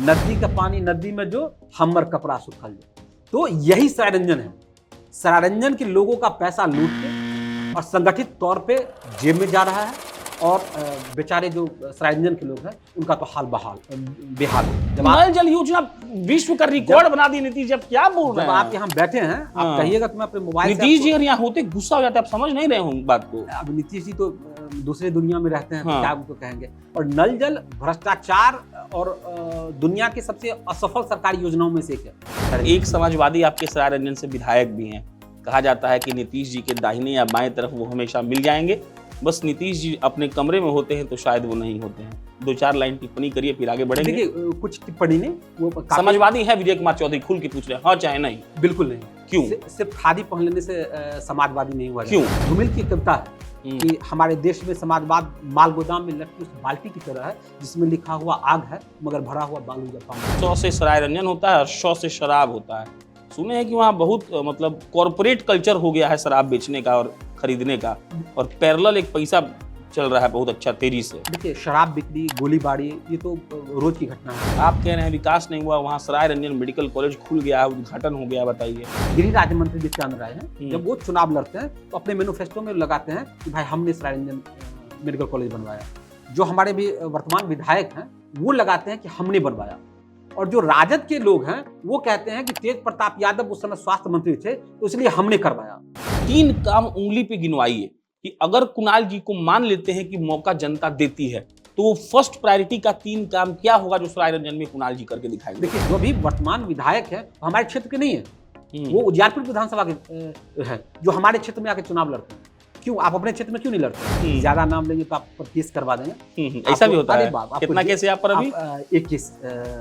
नदी का पानी नदी में जो, हमर कपड़ा सुखल जो। तो यही सरायरंजन है। सरायरंजन के लोगों का पैसा लूट के और संगठित तौर पे जेब में जा रहा है, और बेचारे जो सरायरंजन के लोग हैं उनका तो हाल बेहाल। जब नल जल योजना विश्व का रिकॉर्ड बना दी नीतीश जी, अब क्या बोल रहे हैं आप यहाँ बैठे हैं, आप कहिएगा तो मैं अपने मोबाइल से नीतीश जी अगर यहाँ होते गुस्सा हो जाते, आप समझ नहीं रहे होंगे बात को। अब नीतीश जी तो दूसरे दुनिया में रहते हैं, तो क्या उनको कहेंगे। और नल जल भ्रष्टाचार और दुनिया की सबसे असफल सरकारी योजनाओं में से एक है। एक समाजवादी आपके सरायरंजन से विधायक भी हैं। कहा जाता है कि नीतीश जी के दाहिने या बाएं तरफ वो हमेशा मिल जाएंगे, बस नीतीश जी अपने कमरे में होते हैं तो शायद वो नहीं होते हैं। 2-4 लाइन टिप्पणी करिए, फिर आगे बढ़ेंगे। देखिए, कुछ टिप्पणी नहीं, वो समाजवादी है विजय कुमार चौधरी, खुल के पूछ रहे हैं, हाँ चाहे नहीं? बिल्कुल नहीं। क्यों? सिर्फ खादी पहन लेने से समाजवादी नहीं हुआ। क्यों? धूमिल की कविता है कि हमारे देश में समाजवाद माल गोदाम में लटकी उस बाल्टी की तरह है जिसमें लिखा हुआ आग है मगर भरा हुआ बालू या पानी। 100 से सरायरंजन होता है और 100 से शराब होता है। सुने हैं कि वहाँ बहुत मतलब कॉर्पोरेट कल्चर हो गया है शराब बेचने का और खरीदने का, और पैरेलल एक पैसा चल रहा है बहुत अच्छा तेजी से। देखिए, शराब बिक्री, गोलीबारी, ये तो रोज की घटना है। आप कह रहे हैं विकास नहीं हुआ, वहाँ सरायरंजन मेडिकल कॉलेज खुल गया, उद्घाटन हो गया, बताइए। गृह राज्य मंत्री नित्यानंद राय हैं, जब वो चुनाव लड़ते हैं तो अपने मैनिफेस्टो में लगाते हैं कि भाई हमने सरायरंजन मेडिकल कॉलेज बनवाया। जो हमारे भी वर्तमान विधायक हैं वो लगाते हैं कि हमने बनवाया, और जो राजद के लोग हैं वो कहते हैं कि तेज प्रताप यादव उस समय स्वास्थ्य मंत्री थे तो इसलिए हमने करवाया। 3 काम उंगली पे गिनवाइए कि अगर कुणाल जी को मान लेते हैं कि मौका जनता देती है तो वो फर्स्ट प्रायोरिटी का 3 काम क्या होगा जो सरायरंजन में कुणाल जी करके दिखाएंगे। देखिए, जो भी वर्तमान विधायक है हमारे क्षेत्र के नहीं है, वो उजियारपुर विधानसभा के है, जो हमारे क्षेत्र में आके चुनाव लड़ते हैं। क्यों आप अपने क्षेत्र में क्यों नहीं लड़ते? ज्यादा नाम लेंगे तो आप पर केस करवा देंगे। ऐसा भी होता है। कितना केस है आप पर अभी? एक केस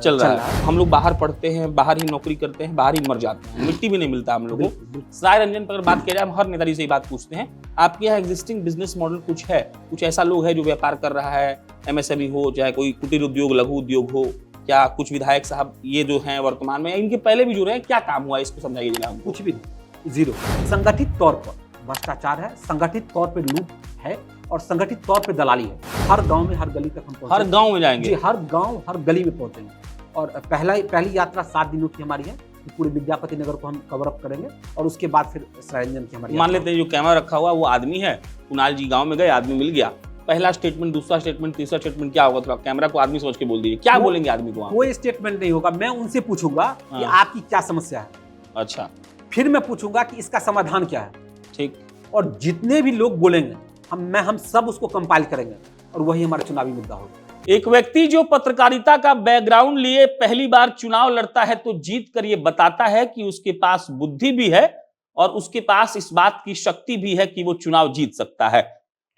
चल रहा है। हम लोग बाहर पढ़ते हैं, बाहर ही नौकरी करते हैं, बाहर ही मर जाते हैं, मिट्टी भी नहीं मिलता हम लोगों को। सरायरंजन पर अगर बात किया जाए, हम हर नेताजी से ये बात पूछते हैं, आपके यहाँ एग्जिस्टिंग बिजनेस मॉडल कुछ है? कुछ ऐसा लोग है जो व्यापार कर रहा है, एमएसएमई हो चाहे कोई कुटीर उद्योग, लघु उद्योग हो, क्या कुछ विधायक साहब ये जो हैं वर्तमान में, इनके पहले भी जो रहे, क्या काम हुआ इसको समझाइए जरा हमको। कुछ भी नहीं, जीरो। संगठित तौर पर भ्रष्टाचार है, संगठित तौर पे लूट है, और संगठित तौर पे दलाली है। हर गांव में, हर गली तक हम पहुंचे। हर गांव में जाएंगे? जी, हर गांव, हर गली में पहुंचेंगे। और पहली यात्रा 7 दिनों की हमारी है, पूरे विद्यापति नगर को हम कवर अप करेंगे, और उसके बाद फिर सरायरंजन की हमारी। मान लेते हैं जो कैमरा रखा हुआ वो आदमी है, कुणाल जी गाँव में गए, आदमी मिल गया, पहला स्टेटमेंट, दूसरा स्टेटमेंट, तीसरा स्टेटमेंट क्या होगा? थोड़ा कैमरा को आदमी समझ के बोल दीजिए, क्या बोलेंगे आदमी को? कोई स्टेटमेंट नहीं होगा, मैं उनसे पूछूंगा कि आपकी क्या समस्या है। अच्छा, फिर मैं पूछूंगा कि इसका समाधान क्या है। ठीक। और जितने भी लोग बोलेंगे हम सब उसको कंपाइल करेंगे, और वही हमारा चुनावी मुद्दा होगा। एक व्यक्ति जो पत्रकारिता का बैकग्राउंड लिए पहली बार चुनाव लड़ता है तो जीत कर ये बताता है कि उसके पास बुद्धि भी है और उसके पास इस बात की शक्ति भी है कि वो चुनाव जीत सकता है।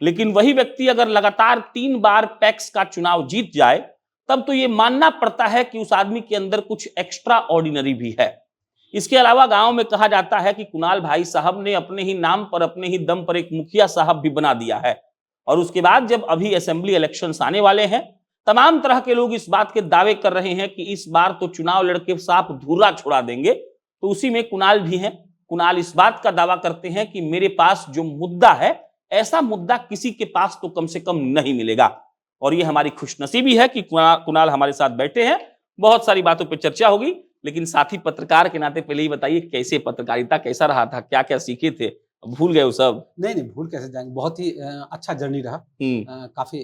लेकिन वही व्यक्ति अगर लगातार 3 बार पैक्स का चुनाव जीत जाए तब तो ये मानना पड़ता है कि उस आदमी के अंदर कुछ एक्स्ट्रा ऑर्डिनरी भी है। इसके अलावा गांव में कहा जाता है कि कुणाल भाई साहब ने अपने ही नाम पर, अपने ही दम पर एक मुखिया साहब भी बना दिया है। और उसके बाद जब अभी असेंबली इलेक्शंस आने वाले हैं, तमाम तरह के लोग इस बात के दावे कर रहे हैं कि इस बार तो चुनाव लड़के साफ धुर्रा छोड़ा देंगे, तो उसी में कुणाल भी हैं। कुणाल इस बात का दावा करते हैं कि मेरे पास जो मुद्दा है, ऐसा मुद्दा किसी के पास तो कम से कम नहीं मिलेगा। और ये हमारी खुशनसीबी है कि कुणाल हमारे साथ बैठे हैं। बहुत सारी बातों पर चर्चा होगी, लेकिन साथी पत्रकार के नाते पहले ही बताइए, कैसे पत्रकारिता कैसा रहा था, क्या क्या सीखे थे? भूल गए वो सब? नहीं, भूल कैसे जाएंगे, बहुत ही अच्छा जर्नी रहा। काफी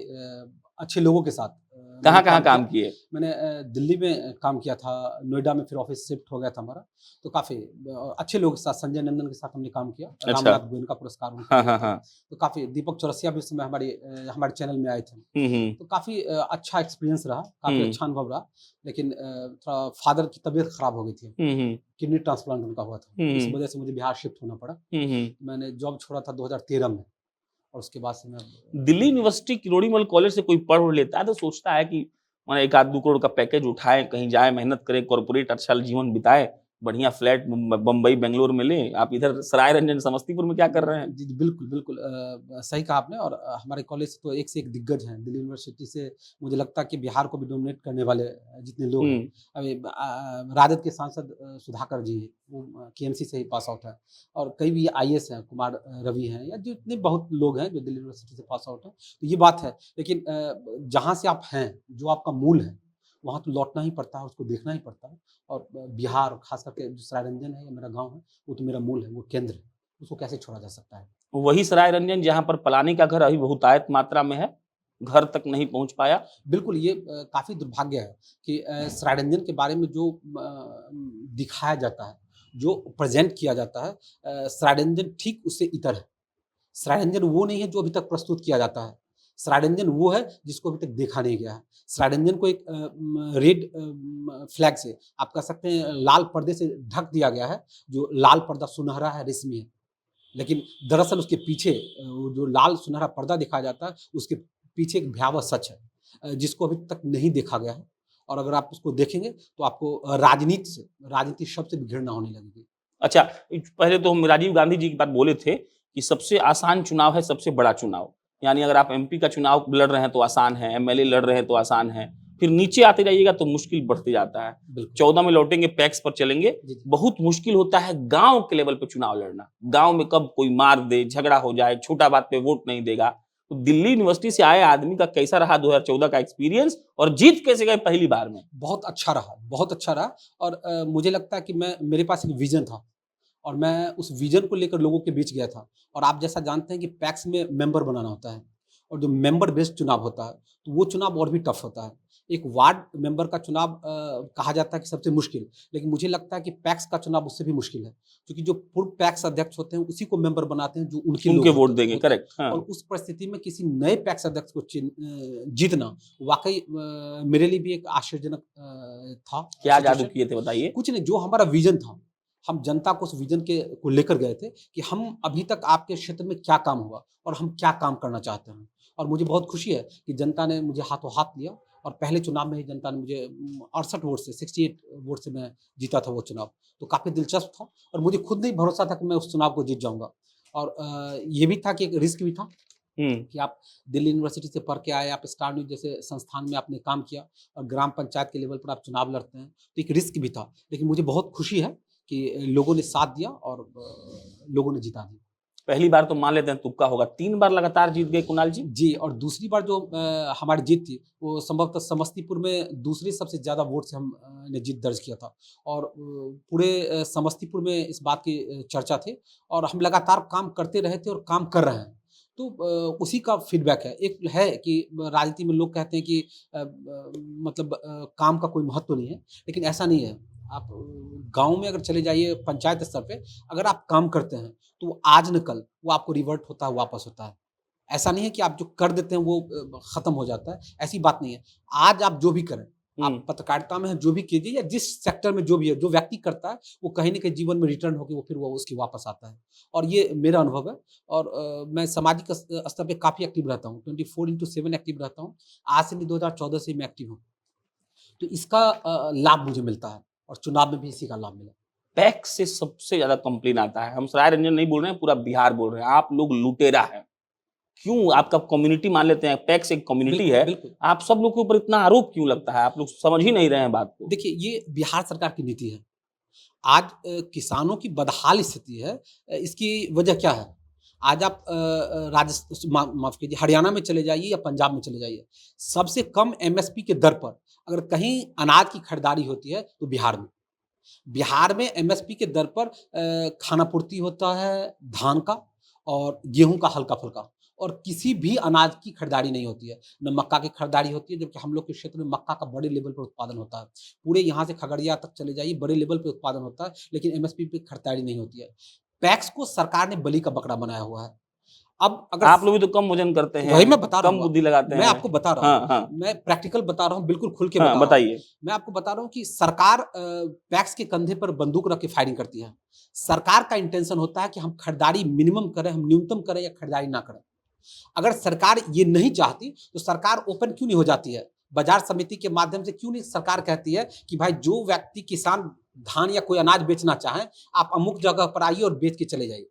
अच्छे लोगों के साथ। कहाँ काम किए? मैंने दिल्ली में काम किया था, नोएडा में फिर ऑफिस शिफ्ट हो गया था हमारा, तो काफी अच्छे लोगों के साथ, संजय नंदन के साथ हमने काम किया। अच्छा। रामनाथ गोयनका पुरस्कार उनको। हाँ। तो काफी, दीपक चौरसिया भी उस समय हमारे चैनल में आए थे। तो काफी अच्छा एक्सपीरियंस रहा, काफी अच्छा अनुभव रहा। लेकिन थोड़ा फादर की तबीयत खराब हो गई थी, किडनी ट्रांसप्लांट उनका हुआ था, इस वजह से मुझे बिहार शिफ्ट होना पड़ा। मैंने जॉब छोड़ा था 2013 में, और उसके बाद से मैं दिल्ली यूनिवर्सिटी किरोड़ीमल कॉलेज से कोई पढ़ लेता है तो सोचता है कि मैंने 1-2 करोड़ का पैकेज उठाए, कहीं जाए, मेहनत करे, कॉर्पोरेट अच्छा जीवन बिताए, बढ़िया फ्लैट बम्बई बेंगलोर में ले। आप इधर सरायरंजन समस्तीपुर में क्या कर रहे हैं? जी बिल्कुल सही कहा आपने। और हमारे कॉलेज से तो एक से एक दिग्गज हैं। दिल्ली यूनिवर्सिटी से मुझे लगता है कि बिहार को भी डोमिनेट करने वाले जितने लोग हैं, अभी राजद के सांसद सुधाकर जी, वो केएमसी से ही पास आउट है, और कई भी आईएएस हैं, कुमार रवि हैं, या जितने बहुत लोग हैं जो दिल्ली यूनिवर्सिटी से पास आउट हैं। तो ये बात है, लेकिन जहाँ से आप हैं, जो आपका मूल है, वहाँ तो लौटना ही पड़ता है, उसको देखना ही पड़ता है। और बिहार, खास करके जो सरायरंजन है, या मेरा गाँव है, वो तो मेरा मूल है, वो केंद्र है, उसको कैसे छोड़ा जा सकता है। वही सरायरंजन जहां पर पलानी का घर अभी बहुतायत मात्रा में है, घर तक नहीं पहुंच पाया। बिल्कुल, ये काफ़ी दुर्भाग्य है कि सरायरंजन के बारे में जो दिखाया जाता है, जो प्रेज़ेंट किया जाता है, सरायरंजन ठीक उससे इतर है। सरायरंजन वो नहीं है जो अभी तक प्रस्तुत किया जाता है। सरायरंजन वो है जिसको अभी तक देखा नहीं गया है। सरायरंजन को एक रेड फ्लैग से, आप कह सकते हैं लाल पर्दे से ढक दिया गया है, जो लाल पर्दा सुनहरा है, रेशमी है। लेकिन दरअसल उसके पीछे वो जो लाल सुनहरा पर्दा दिखाया जाता है, उसके पीछे एक भयावह सच है, जिसको अभी तक नहीं देखा गया है। और अगर आप उसको देखेंगे तो आपको राजनीति शब्द से भी घृणा होने लगेगी। अच्छा, पहले तो हम राजीव गांधी जी की बात बोले थे कि सबसे आसान चुनाव है सबसे बड़ा चुनाव। यानी अगर आप एमपी का चुनाव लड़ रहे हैं तो आसान है, एमएलए लड़ रहे हैं तो आसान है, फिर नीचे आते जाइएगा तो मुश्किल बढ़ते जाता है। बिल्कुल। 14 में लौटेंगे, पैक्स पर चलेंगे। जी। बहुत मुश्किल होता है गांव के लेवल पे चुनाव लड़ना। गांव में कब कोई मार दे, झगड़ा हो जाए, छोटा बात पे वोट नहीं देगा। तो दिल्ली यूनिवर्सिटी से आए आदमी का कैसा रहा 2014 का एक्सपीरियंस, और जीत कैसे गए पहली बार में? बहुत अच्छा रहा, बहुत अच्छा रहा। और मुझे लगता है कि मेरे पास एक विज़न था, और मैं उस विज़न को लेकर लोगों के बीच गया था। और आप जैसा जानते हैं कि पैक्स में मेंबर बनाना होता है, और जो मेंबर बेस्ड चुनाव होता है, तो वो चुनाव और भी टफ होता है। एक वार्ड मेंबर का चुनाव कहा जाता है कि सबसे मुश्किल, लेकिन मुझे लगता है कि पैक्स का चुनाव उससे भी मुश्किल है, क्योंकि जो पूर्व पैक्स अध्यक्ष होते हैं उसी को मेंबर बनाते हैं जो उनके उनके लोग वोट होते देंगे, होते हैं। करेक्ट। हाँ। और उस परिस्थिति में किसी नए पैक्स अध्यक्ष को जीतना वाकई मेरे लिए भी एक आश्चर्यजनक था। क्या सिचुएशन। जादू किए थे बताइए? कुछ नहीं, जो हमारा विजन था, हम जनता को उस विजन को लेकर गए थे कि हम अभी तक आपके क्षेत्र में क्या काम हुआ और हम क्या काम करना चाहते हैं। और मुझे बहुत खुशी है कि जनता ने मुझे हाथों हाथ लिया, और पहले चुनाव में ही जनता ने मुझे 68 वोट से 68 वोट से मैं जीता था वो चुनाव। तो काफ़ी दिलचस्प था, और मुझे खुद नहीं भरोसा था कि मैं उस चुनाव को जीत जाऊँगा। और ये भी था कि एक रिस्क भी था कि आप दिल्ली यूनिवर्सिटी से पढ़ के आए, आप स्टार न्यूज़ जैसे संस्थान में आपने काम किया, और ग्राम पंचायत के लेवल पर आप चुनाव लड़ते हैं, तो एक रिस्क भी था। लेकिन मुझे बहुत खुशी है कि लोगों ने साथ दिया, और लोगों ने जिता दिया। पहली बार तो मान लेते हैं तुक्का होगा, 3 बार लगातार जीत गए कुणाल जी। जी, और दूसरी बार जो हमारी जीत थी, वो संभवतः समस्तीपुर में दूसरी सबसे ज़्यादा वोट से हम ने जीत दर्ज किया था। और पूरे समस्तीपुर में इस बात की चर्चा थी, और हम लगातार काम करते रहे थे और काम कर रहे हैं। तो उसी का फीडबैक है। एक है कि राजनीति में लोग कहते हैं कि मतलब काम का कोई महत्व नहीं है, लेकिन ऐसा नहीं है। आप गाँव में अगर चले जाइए, पंचायत स्तर पे, अगर आप काम करते हैं, तो वो आज न कल वो आपको रिवर्ट होता है, वापस होता है। ऐसा नहीं है कि आप जो कर देते हैं वो खत्म हो जाता है, ऐसी बात नहीं है। आज आप जो भी करें, आप पत्रकारिता में जो भी कीजिए, या जिस सेक्टर में जो भी है, जो व्यक्ति करता है, वो कहीं न कहीं जीवन में रिटर्न होके वो फिर वो उसकी वापस आता है। और ये मेरा अनुभव है। और मैं सामाजिक स्तर पे काफ़ी एक्टिव रहता हूँ, 24/7 एक्टिव रहता हूँ। आज से नहीं, 2014 से मैं एक्टिव हूँ। तो इसका लाभ मुझे मिलता है, और चुनाव में भी इसी का लाभ मिला। पैक्स से सबसे ज्यादा कंप्लेन आता है। हम सरायरंजन नहीं बोल रहे हैं, पूरा बिहार बोल रहे हैं, आप लोग लुटेरा हैं। क्यों? आपका कम्युनिटी मान लेते हैं, पैक्स एक कम्युनिटी है, बिल्कुल। आप सब लोग के ऊपर इतना आरोप क्यों लगता है? आप लोग समझ ही नहीं रहे हैं बात को। देखिए, ये बिहार सरकार की नीति है। आज किसानों की बदहाल स्थिति है। इसकी वजह क्या है? आज आप माफ़ कीजिए, हरियाणा में चले जाइए या पंजाब में चले जाइए, सबसे कम एमएसपी के दर पर अगर कहीं अनाज की खरीदारी होती है तो बिहार में। बिहार में एमएसपी के दर पर खानापूर्ति होता है धान का और गेहूँ का हल्का-फुल्का, और किसी भी अनाज की खरीदारी नहीं होती है। न मक्का की खरीदारी होती है, जबकि हम लोग के क्षेत्र में मक्का का बड़े लेवल पर उत्पादन होता है। पूरे यहाँ से खगड़िया तक चले जाइए, बड़े लेवल पे उत्पादन होता है, लेकिन एमएसपी पे खरीदारी नहीं होती है। पैक्स को सरकार ने बलि का बकरा बनाया हुआ है। अब अगर आप लोग भी तो कम वजन करते हैं, वही मैं बता रहा कम हूँ, बुद्धि लगाते हैं। मैं आपको बता रहा हूँ। हाँ, हाँ, मैं प्रैक्टिकल बता रहा हूँ, बिल्कुल खुल के हाँ, बता रहा हूँ। बताइए। मैं आपको बता रहा हूँ कि सरकार पैक्स के कंधे पर बंदूक रख के फायरिंग करती है। सरकार का इंटेंशन होता है कि हम खरीदारी मिनिमम करें, हम न्यूनतम करें या खरीदारी ना करें। अगर सरकार ये नहीं चाहती तो सरकार ओपन क्यों नहीं हो जाती है? बाजार समिति के माध्यम से क्यों नहीं सरकार कहती है कि भाई जो व्यक्ति किसान धान या कोई अनाज बेचना चाहें, आप अमुक जगह पर आइए और बेच के चले जाइए।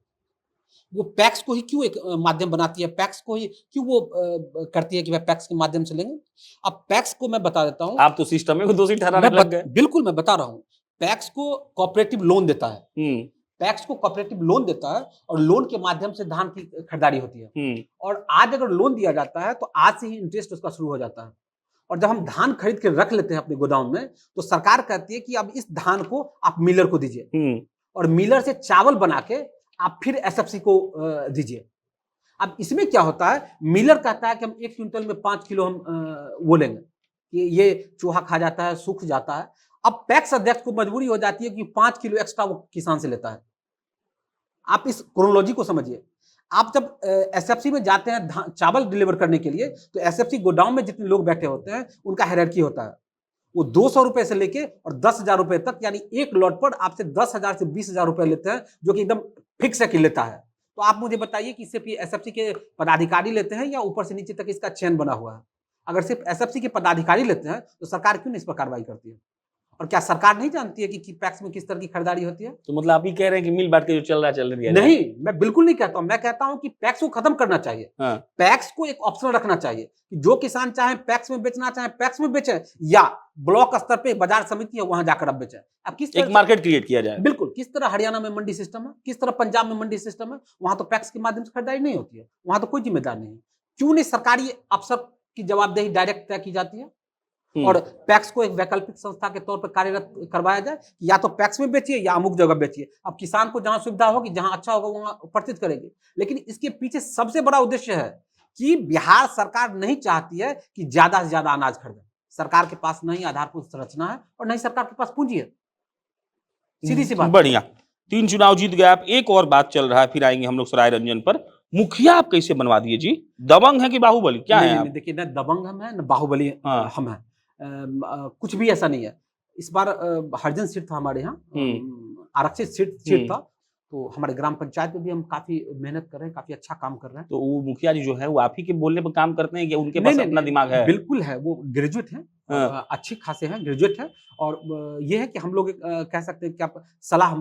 वो पैक्स को ही क्यों एक माध्यम बनाती है? पैक्स को ही क्यों वो करती है कि भाई पैक्स के माध्यम से लेंगे? अब पैक्स को मैं बता देता हूँ। आप तो सिस्टम में दोषी ठहराने लग गए। बिल्कुल, मैं बता रहा हूँ। पैक्स को कोऑपरेटिव लोन देता है। पैक्स को कोऑपरेटिव लोन देता है, और लोन के माध्यम से धान की खरीदारी होती है। और आज अगर लोन दिया जाता है तो आज से ही इंटरेस्ट उसका शुरू हो जाता है। और जब हम धान खरीद के रख लेते हैं अपने गोदाम में, तो सरकार कहती है कि अब इस धान को आप मिलर को दीजिए और मिलर से चावल बना के आप फिर एसएफसी को दीजिए। अब इसमें क्या होता है, मिलर कहता है कि हम 1 क्विंटल में 5 किलो हम वो लेंगे, कि ये चूहा खा जाता है, सूख जाता है। अब पैक्स अध्यक्ष को मजबूरी हो जाती है कि 5 किलो एक्स्ट्रा वो किसान से लेता है। आप इस क्रोनोलॉजी को समझिए। आप जब एसएफसी में जाते हैं चावल डिलीवर करने के लिए, तो एसएफसी गोडाउन में जितने लोग बैठे होते हैं उनका हायरार्की होता है। वो 200 रुपए से लेके और 10,000 रुपए तक, यानी एक लॉट पर आपसे 10,000 से 20,000 रुपए लेते हैं, जो कि एकदम फिक्स है कि लेता है। तो आप मुझे बताइए कि सिर्फ ये एसएफसी के पदाधिकारी लेते हैं या ऊपर से नीचे तक इसका चयन बना हुआ है? अगर सिर्फ एसएफसी के पदाधिकारी लेते हैं तो सरकार क्यों नहीं इस पर कार्रवाई करती है? और क्या सरकार नहीं जानती है कि पैक्स में किस तरह की खरीदारी होती है? तो मतलब आप ही कह रहे हैं कि मिल बांट के जो चल रहा है चल रही है? नहीं, मैं बिल्कुल नहीं कहता हूं। मैं कहता हूं कि पैक्स को खत्म करना चाहिए। हाँ। पैक्स को एक ऑप्शन रखना चाहिए कि जो किसान चाहे पैक्स में बेचना चाहे पैक्स में बेचे, या ब्लॉक स्तर पे बाजार समिति है वहां जाकर अब बेचे। अब किस एक मार्केट क्रिएट किया जाए। बिल्कुल, किस तरह हरियाणा में मंडी सिस्टम है, किस तरह पंजाब में मंडी सिस्टम है, वहां तो पैक्स के माध्यम से खरीदारी नहीं होती है, वहां तो कोई जिम्मेदार नहीं है। क्यों नहीं सरकारी अफसर की जवाबदेही डायरेक्ट तय की जाती है और पैक्स को एक वैकल्पिक संस्था के तौर पर कार्यरत करवाया जाए, या तो पैक्स में बेचिए या अमुक जगह बेचिए। अब किसान को जहां सुविधा होगी, जहां अच्छा होगा वहां प्रचित करेंगे। लेकिन इसके पीछे सबसे बड़ा उद्देश्य है कि बिहार सरकार नहीं चाहती है कि ज्यादा से ज्यादा अनाज खरीदे। सरकार के पास नहीं आधारभूत संरचना है और नहीं सरकार के पास पूंजी है, सीधी सी बात। बढ़िया। 3 चुनाव जीत गए आप। एक और बात चल रहा है, फिर आएंगे हम लोग सराय रंजन पर। मुखिया आप कैसे बनवा दिए जी? दबंग है कि बाहुबली? क्या है आप? देखिए, न दबंग हम है न बाहुबली हम है। कुछ भी ऐसा नहीं है। इस बार हरिजन सीट था हमारे यहाँ, आरक्षित सीट था, तो हमारे ग्राम पंचायत में भी हम काफी मेहनत कर रहे हैं, काफी अच्छा काम कर रहे हैं। तो वो मुखिया जी जो है वो आप ही के बोलने पर काम करते हैं कि उनके पास अपना दिमाग है? बिल्कुल है, वो ग्रेजुएट है, अच्छी खासे हैं, ग्रेजुएट है। और ये है कि हम लोग कह सकते हैं कि आप सलाह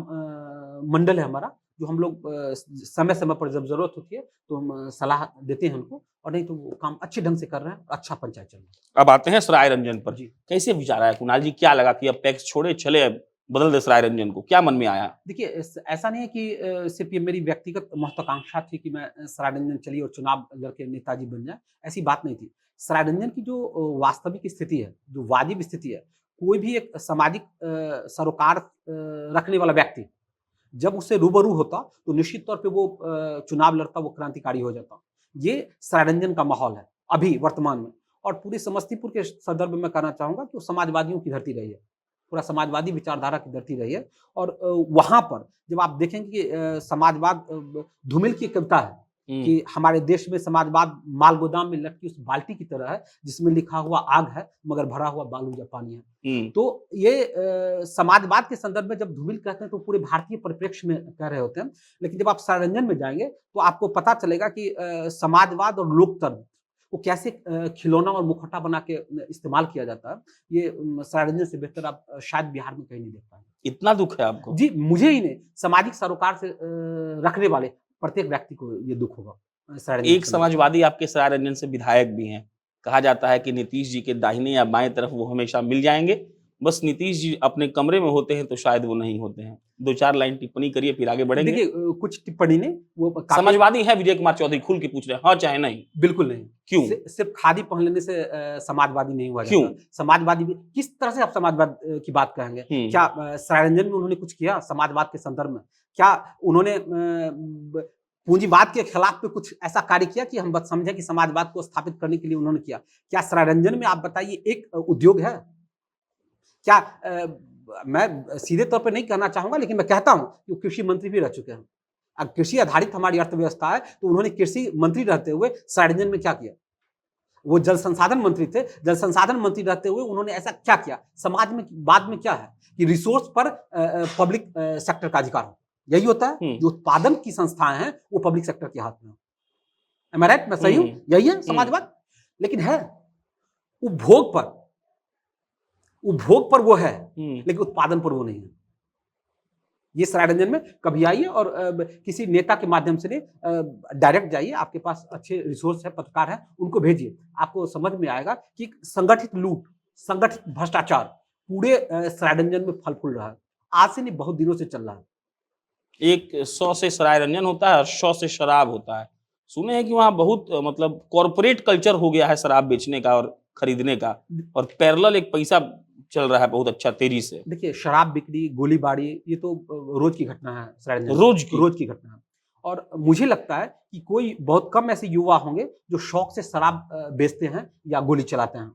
मंडल है हमारा, जो हम लोग समय समय पर जब जरूरत होती है तो हम सलाह देते हैं उनको, और नहीं तो वो काम अच्छे ढंग से कर रहे हैं, अच्छा पंचायत चल रहा है। अब आते हैं सराय रंजन पर। जी, कैसे विचार आया कुणाल जी? क्या लगा कि अब पैक्स छोड़े चले बदल दे सराय रंजन को? क्या मन में आया? देखिए, ऐसा नहीं है कि सिर्फ ये मेरी व्यक्तिगत महत्वाकांक्षा थी कि मैं सराय रंजन चली और चुनाव लड़के नेताजी बन जाए, ऐसी बात नहीं थी। सराय रंजन की जो वास्तविक स्थिति है, जो वाजिब स्थिति है, कोई भी एक सामाजिक सरोकार रखने वाला व्यक्ति जब उससे रूबरू होता तो निश्चित तौर पे वो चुनाव लड़ता, वो क्रांतिकारी हो जाता। ये सराय रंजन का माहौल है अभी वर्तमान में, और पूरी समस्तीपुर के संदर्भ में कहना चाहूंगा कि वो समाजवादियों की धरती रही है, पूरा समाजवादी विचारधारा की धरती रही है। और वहां पर जब आप देखेंगे कि समाजवाद, धूमिल की कविता है कि हमारे देश में समाजवाद माल गोदाम में लटकी उस बाल्टी की तरह है जिसमें लिखा हुआ आग है मगर भरा हुआ बालू या पानी है। तो ये समाजवाद के संदर्भ में जब धूमिल कहते हैं तो पूरे भारतीय परिप्रेक्ष्य में कह रहे होते हैं। लेकिन जब आप सराय रंजन में जाएंगे तो आपको पता चलेगा कि समाजवाद और लोकतंत्र वो कैसे खिलौना और मुखौटा बना के इस्तेमाल किया जाता है, ये सराय रंजन से बेहतर आप शायद बिहार में कहीं नहीं देख पाएंगे। इतना दुख है आपको? जी, मुझे ही नहीं, सामाजिक सरोकार से रखने वाले प्रत्येक व्यक्ति को ये दुख होगा। एक समाजवादी आपके सराय रंजन से विधायक भी हैं। कहा जाता है कि नीतीश जी के दाहिने या बाएं तरफ वो हमेशा मिल जाएंगे, बस नीतीश जी अपने कमरे में होते हैं तो शायद वो नहीं होते हैं। 2-4 लाइन टिप्पणी करिए, फिर आगे बढ़ेंगे। देखिए, कुछ टिप्पणी नहीं, वो समाजवादी है विजय कुमार चौधरी, खुल के पूछ रहे हैं, हाँ चाहे नहीं? बिल्कुल नहीं। क्यों? सिर्फ खादी पहन लेने से समाजवादी नहीं हुआ। क्यों? समाजवादी भी किस तरह से आप समाजवाद की बात कहेंगे? क्या सराय रंजन में उन्होंने कुछ किया समाजवाद के संदर्भ में? क्या उन्होंने पूंजीवाद के खिलाफ पे कुछ ऐसा कार्य किया कि हम बस समझे कि समाजवाद को स्थापित करने के लिए उन्होंने किया? क्या सराय रंजन में आप बताइए एक उद्योग है क्या? मैं सीधे तौर पे नहीं कहना चाहूंगा, लेकिन मैं कहता हूं कि वो कृषि मंत्री भी रह चुके हैं। अब कृषि आधारित हमारी अर्थव्यवस्था है, तो उन्होंने कृषि मंत्री रहते हुए सराय रंजन में क्या किया? वो जल संसाधन मंत्री थे, जल संसाधन मंत्री रहते हुए उन्होंने ऐसा क्या किया? समाज में बाद में क्या है कि रिसोर्स पर पब्लिक सेक्टर का अधिकार हो, यही होता है। जो उत्पादन की संस्थाएं हैं वो पब्लिक सेक्टर के हाथ में है। Am I right? मैं सही हूं? यही है समाजवाद। लेकिन है उपभोग पर वो है, लेकिन उत्पादन पर वो नहीं है। ये सराय रंजन में कभी आइए और किसी नेता के माध्यम से नहीं, डायरेक्ट जाइए, आपके पास अच्छे रिसोर्स है, पत्रकार है, उनको भेजिए, आपको समझ में आएगा कि संगठित लूट, संगठित भ्रष्टाचार पूरे सराय रंजन में फल फूल रहा है। आज से नहीं, बहुत दिनों से चल रहा है। एक 100 से सराय रंजन होता है और 100 से शराब होता है। सुने हैं कि वहाँ बहुत मतलब कॉर्पोरेट कल्चर हो गया है शराब बेचने का, और खरीदने का, और पैरेलल एक पैसा चल रहा है बहुत अच्छा तेजी से। देखिए, शराब बिक्री, गोलीबारी, ये तो रोज की घटना है सरायरंजन में। रोज की घटना है। और मुझे लगता है कि कोई बहुत कम ऐसे युवा होंगे जो शौक से शराब बेचते हैं या गोली चलाते हैं।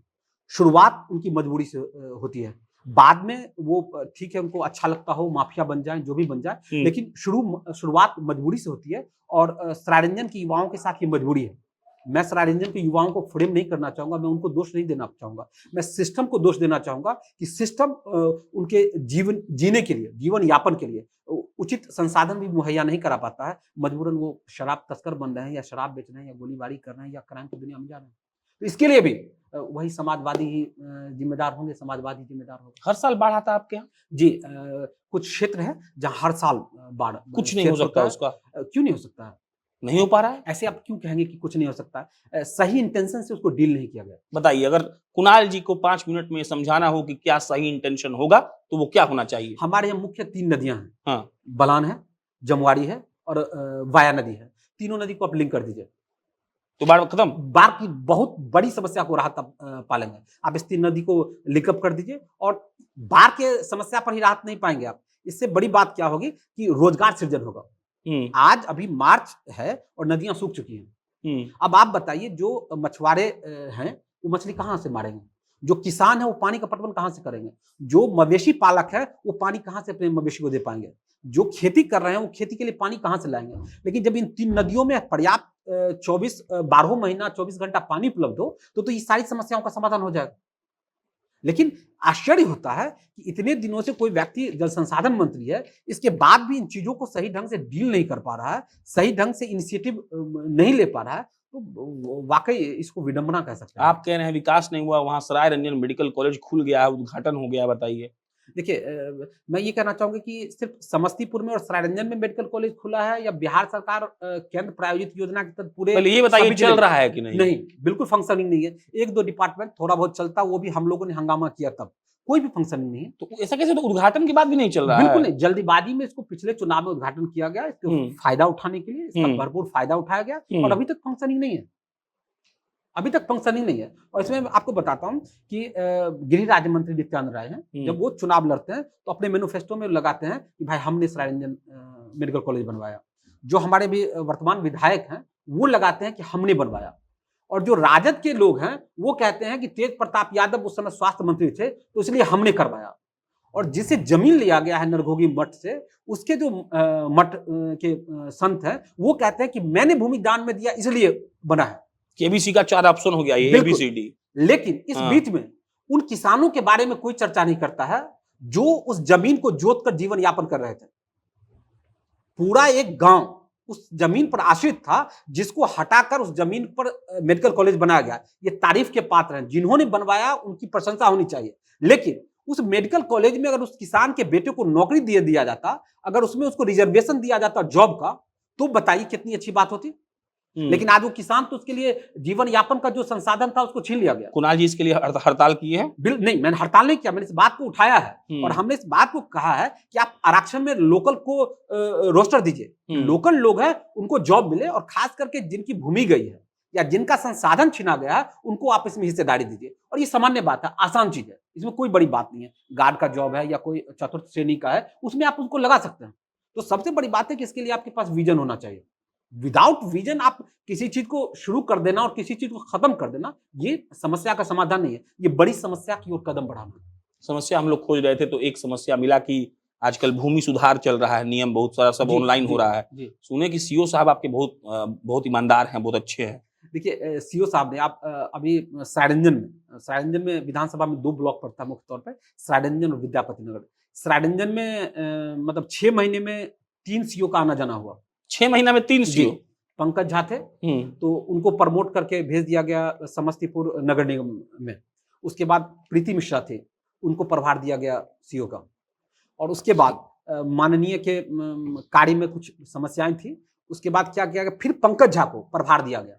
शुरुआत उनकी मजबूरी से होती है, बाद में वो ठीक है, उनको अच्छा लगता हो, माफिया बन जाए, जो भी बन जाए, लेकिन शुरुआत मजबूरी से होती है। और सरायरंजन के युवाओं के साथ ये मजबूरी है। मैं सरायरंजन के युवाओं को फ्रेम नहीं करना चाहूंगा, मैं उनको दोष नहीं देना चाहूंगा, मैं सिस्टम को दोष देना चाहूंगा कि सिस्टम उनके जीवन जीने के लिए, जीवन यापन के लिए उचित संसाधन भी मुहैया नहीं करा पाता है। मजबूरन वो शराब तस्कर बन रहे हैं, या शराब बेच रहे हैं, या गोलीबारी कर रहे हैं, या क्राइम की दुनिया में जा रहे हैं। तो इसके लिए भी वही समाजवादी ही जिम्मेदार होंगे, समाजवादी जिम्मेदार होगा। हर साल बाढ़ आता है आपके यहाँ? जी, कुछ क्षेत्र है जहाँ हर साल बाढ़। कुछ नहीं हो सकता उसका? क्यों नहीं हो सकता है? नहीं हो पा रहा है? ऐसे आप क्यों कहेंगे कि कुछ नहीं हो सकता है? सही इंटेंशन से उसको डील नहीं किया गया। बताइए, अगर कुणाल जी को 5 मिनट में समझाना हो कि क्या सही इंटेंशन होगा तो वो क्या होना चाहिए? हमारे यहाँ मुख्य 3 नदियां हैं। हाँ। बलान है, जमुआरी है और वाया नदी है। तीनों नदी को आप लिंक कर दीजिए तो बाढ़ खत्म। बाढ़ की बहुत बड़ी समस्या को राहत पालेंगे। आप इस 3 नदी को लिंकअप कर दीजिए और बाढ़ के समस्या पर ही राहत नहीं पाएंगे आप। इससे बड़ी बात क्या होगी कि रोजगार सृजन होगा। आज अभी मार्च है और नदियां सूख चुकी हैं। अब आप बताइए, जो मछुआरे हैं वो मछली कहां से मारेंगे? जो किसान है वो पानी का पटवन कहां से करेंगे? जो मवेशी पालक है वो पानी कहां से अपने मवेशी को दे पाएंगे? जो खेती कर रहे हैं वो खेती के लिए पानी कहां से लाएंगे? लेकिन जब इन 3 नदियों में पर्याप्त 12 महीना 24 घंटा पानी उपलब्ध हो तो ये सारी समस्याओं का समाधान हो जाएगा। लेकिन आश्चर्य होता है कि इतने दिनों से कोई व्यक्ति जल संसाधन मंत्री है, इसके बाद भी इन चीजों को सही ढंग से डील नहीं कर पा रहा है, सही ढंग से इनिशिएटिव नहीं ले पा रहा है। तो वाकई इसको विडंबना कह सकते हैं। आप कह रहे हैं विकास नहीं हुआ, वहां सरायरंजन मेडिकल कॉलेज खुल गया है, उद्घाटन हो गया, बताइए। देखिए, मैं ये कहना चाहूंगा कि सिर्फ समस्तीपुर में और सरायरंजन में मेडिकल कॉलेज खुला है या बिहार सरकार केंद्र प्रायोजित योजना के तहत पूरे? पहले ये बताइए, चल रहा है कि नहीं? नहीं, बिल्कुल फंक्शनिंग नहीं है। 1-2 डिपार्टमेंट थोड़ा बहुत चलता, वो भी हम लोगों ने हंगामा किया तब। कोई भी फंक्शनिंग नहीं है। तो ऐसा कैसे? तो उद्घाटन के बाद भी नहीं चल रहा है? बिल्कुल नहीं, जल्दीबाजी में इसको पिछले चुनाव में उद्घाटन किया गया, इसका फायदा उठाने के लिए इसका भरपूर फायदा उठाया गया और अभी तक फंक्शनिंग नहीं है। अभी तक फंक्शनिंग नहीं है। और इसमें आपको बताता हूं कि गृह राज्य मंत्री नित्यानंद राय हैं, जब वो चुनाव लड़ते हैं तो अपने मैनिफेस्टो में लगाते हैं कि भाई हमने सरायरंजन मेडिकल कॉलेज बनवाया। जो हमारे भी वर्तमान विधायक हैं वो लगाते हैं कि हमने बनवाया। और जो राजद के लोग हैं वो कहते हैं कि तेज प्रताप यादव उस समय स्वास्थ्य मंत्री थे तो इसलिए हमने करवाया। और जिसे जमीन लिया गया है नरघोगी मठ से, उसके जो मठ के संत हैं वो कहते हैं कि मैंने भूमि दान में दिया इसलिए बना है। केबीसी का 4 ऑप्शन हो गया, ये ABCD। लेकिन इस बीच में उन किसानों के बारे में कोई चर्चा नहीं करता है जो उस जमीन को जोत कर जीवन यापन कर रहे थे। पूरा एक गांव उस जमीन पर आश्रित था जिसको हटाकर उस जमीन पर मेडिकल कॉलेज बनाया गया। ये तारीफ के पात्र हैं, जिन्होंने बनवाया उनकी प्रशंसा होनी चाहिए। लेकिन उस मेडिकल कॉलेज में अगर उस किसान के बेटे को नौकरी दे दिया जाता, अगर उसमें उसको रिजर्वेशन दिया जाता जॉब का, तो बताइए कितनी अच्छी बात होती। लेकिन आज वो किसान तो उसके लिए जीवन यापन का जो संसाधन था उसको छीन लिया गया। कुणाल जी इसके लिए हड़ताल की है? नहीं, मैंने हड़ताल नहीं किया, मैंने इस बात को उठाया है और हमने इस बात को कहा है कि आप आरक्षण में लोकल को रोस्टर दीजिए। लोकल लोग हैं उनको जॉब मिले, और खास करके जिनकी भूमि गई है या जिनका संसाधन छीना गया है उनको आप इसमें हिस्सेदारी दीजिए। और ये सामान्य बात है, आसान चीज है, इसमें कोई बड़ी बात नहीं है। गार्ड का जॉब है या कोई चतुर्थ श्रेणी का है, उसमें आप उसको लगा सकते हैं। तो सबसे बड़ी बात है कि इसके लिए आपके पास विजन होना चाहिए। विदाउट विजन आप किसी चीज को शुरू कर देना और किसी चीज को खत्म कर देना, ये समस्या का समाधान नहीं है, ये बड़ी समस्या की ओर कदम बढ़ाना। समस्या हम लोग खोज रहे थे तो एक समस्या मिला कि आजकल भूमि सुधार चल रहा है, नियम बहुत सारा सब ऑनलाइन हो रहा है। सुने कि सीओ साहब आपके बहुत ईमानदार हैं, बहुत अच्छे हैं। देखिए, सीओ साहब ने आप अभी सरायरंजन में विधानसभा में 2 ब्लॉक पड़ता है मुख्य तौर पर, सरायरंजन और विद्यापति नगर। सरायरंजन में मतलब 6 महीने में 3 सीओ का आना जाना हुआ। 6 महीना में 3 सीओ? पंकज झा थे तो उनको प्रमोट करके भेज दिया गया समस्तीपुर नगर निगम में। उसके बाद प्रीति मिश्रा थे, उनको प्रभार दिया गया सीओ का। और उसके बाद माननीय के कार्य में कुछ समस्याएं थी, उसके बाद क्या किया गया, फिर पंकज झा को प्रभार दिया गया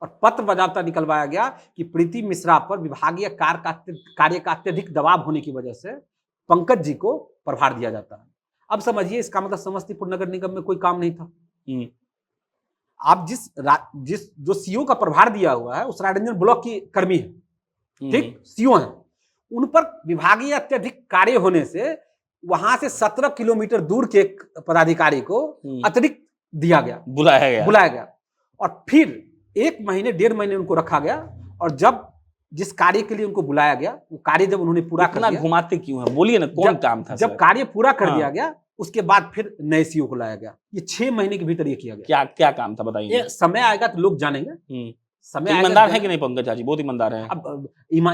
और पत्र बजावता निकलवाया गया कि प्रीति मिश्रा पर विभागीय कार्य का अत्यधिक दबाव होने की वजह से पंकज जी को प्रभार दिया जाता है। अब समझिए, इसका मतलब समस्तीपुर नगर निगम में कोई काम नहीं था। आप जो सीओ का प्रभार दिया हुआ है उस सरायरंजन ब्लॉक की कर्मी है, ठीक, सीओ हैं, उन पर विभागीय अत्यधिक कार्य होने से वहां से 17 किलोमीटर दूर के एक पदाधिकारी को अतिरिक्त दिया गया, बुलाया गया और फिर 1 महीने 1.5 महीने उनको रखा गया। और जब जिस कार्य के लिए उनको बुलाया गया, वो कार्य जब उन्होंने पूरा कर दिया, घुमाते क्यों है, बोलिए ना, कौन काम था? जब कार्य पूरा कर दिया गया, उसके बाद फिर नए सीओ को लाया गया। ये 6 महीने के भीतर ये किया गया। क्या काम था बताइए? समय आएगा तो लोग जानेंगे। समय ईमानदार है कि नहीं पंकज झा जी? बहुत ईमानदार है। अब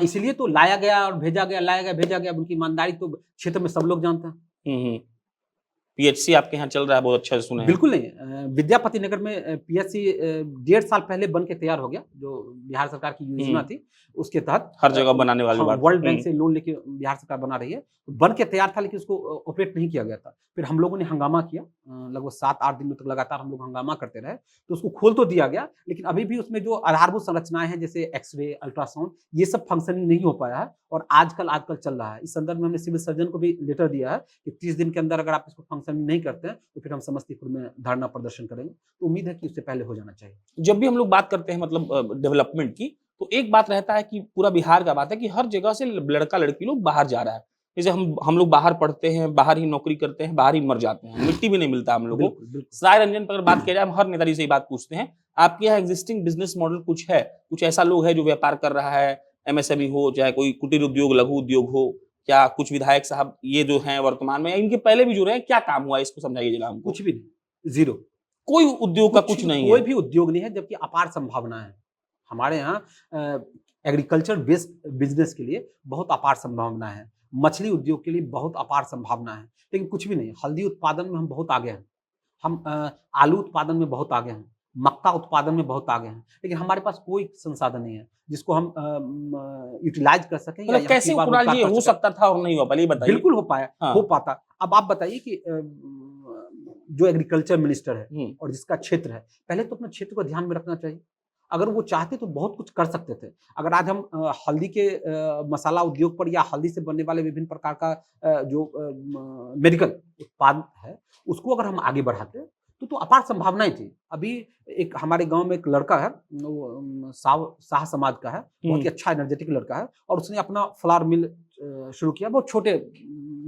इसीलिए तो लाया गया और भेजा गया, लाया गया भेजा गया। उनकी ईमानदारी तो क्षेत्र में सब लोग जानते हैं। पीएचसी आपके यहाँ चल रहा है, बहुत अच्छा से सुने। बिल्कुल नहीं, विद्यापति नगर में पीएचसी 1.5 साल पहले बन के तैयार हो गया, जो बिहार सरकार की योजना थी उसके तहत हर जगह बनाने वाली बात। वर्ल्ड बैंक से लोन लेके बिहार सरकार बना रही है। बन के तैयार था लेकिन उसको ऑपरेट नहीं किया गया था। फिर हम लोगों ने हंगामा किया, लगभग 7-8 दिनों तक लगातार हम लोग हंगामा करते रहे, तो उसको खोल तो दिया गया, लेकिन अभी भी उसमें जो आधारभूत संरचनाएं हैं जैसे एक्सरे, अल्ट्रासाउंड, ये सब फंक्शनिंग नहीं हो पाया है और आजकल चल रहा है। इस संदर्भ में हमने सिविल सर्जन को भी लेटर दिया है कि 30 दिन के अंदर अगर आप इसको फंक्शनिंग नहीं करते हैं तो फिर हम समस्तीपुर में धरना प्रदर्शन करेंगे। तो उम्मीद है कि उससे पहले हो जाना चाहिए। जब भी हम लोग बात करते हैं मतलब डेवलपमेंट की, तो एक बात रहता है कि पूरा बिहार का बात है कि हर जगह से लड़का लड़की लोग बाहर जा रहा है। जैसे हम लोग बाहर पढ़ते हैं, बाहर ही नौकरी करते हैं, बाहर ही मर जाते हैं, मिट्टी भी नहीं मिलता हम लोग को। सराय रंजन पर अगर बात किया जाए, हम हर नेताजी से ही बात पूछते हैं, आपके यहाँ एग्जिस्टिंग बिजनेस मॉडल कुछ है? कुछ ऐसा लोग है जो व्यापार कर रहा है, एमएसएमई हो, चाहे कोई कुटीर उद्योग, लघु उद्योग हो, क्या कुछ विधायक साहब ये जो हैं वर्तमान में, इनके पहले भी जो रहे, क्या काम हुआ इसको समझाइए जरा हमको। कुछ भी नहीं, जीरो, कोई उद्योग का कुछ नहीं है, कोई भी उद्योग नहीं है, जबकि अपार संभावना है हमारे यहाँ। एग्रीकल्चर बेस्ड बिजनेस के लिए बहुत अपार संभावना है, मछली उद्योग के लिए बहुत अपार संभावना है, लेकिन कुछ भी नहीं। हल्दी उत्पादन में हम बहुत आगे हैं, हम आलू उत्पादन में बहुत आगे हैं, मक्का उत्पादन में बहुत आगे हैं, लेकिन हमारे पास कोई संसाधन नहीं है जिसको हम यूटिलाइज कर सकें। मतलब कैसे ये हो सकता था और नहीं हुआ, पहले बताइए। बिल्कुल हो पाया, हो पाता। अब आप बताइए कि जो एग्रीकल्चर मिनिस्टर है और जिसका क्षेत्र है, पहले तो अपने क्षेत्र को ध्यान में रखना चाहिए। अगर वो चाहते तो बहुत कुछ कर सकते थे। अगर आज हम हल्दी के मसाला उद्योग पर या हल्दी से बनने वाले विभिन्न प्रकार का जो मेडिकल उत्पाद है, उसको अगर हम आगे बढ़ाते तो अपार संभावनाएं थी। अभी एक हमारे गांव में एक लड़का है, वो शाह समाज का है, बहुत ही अच्छा एनर्जेटिक लड़का है, और उसने अपना फ्लावर मिल शुरू किया बहुत छोटे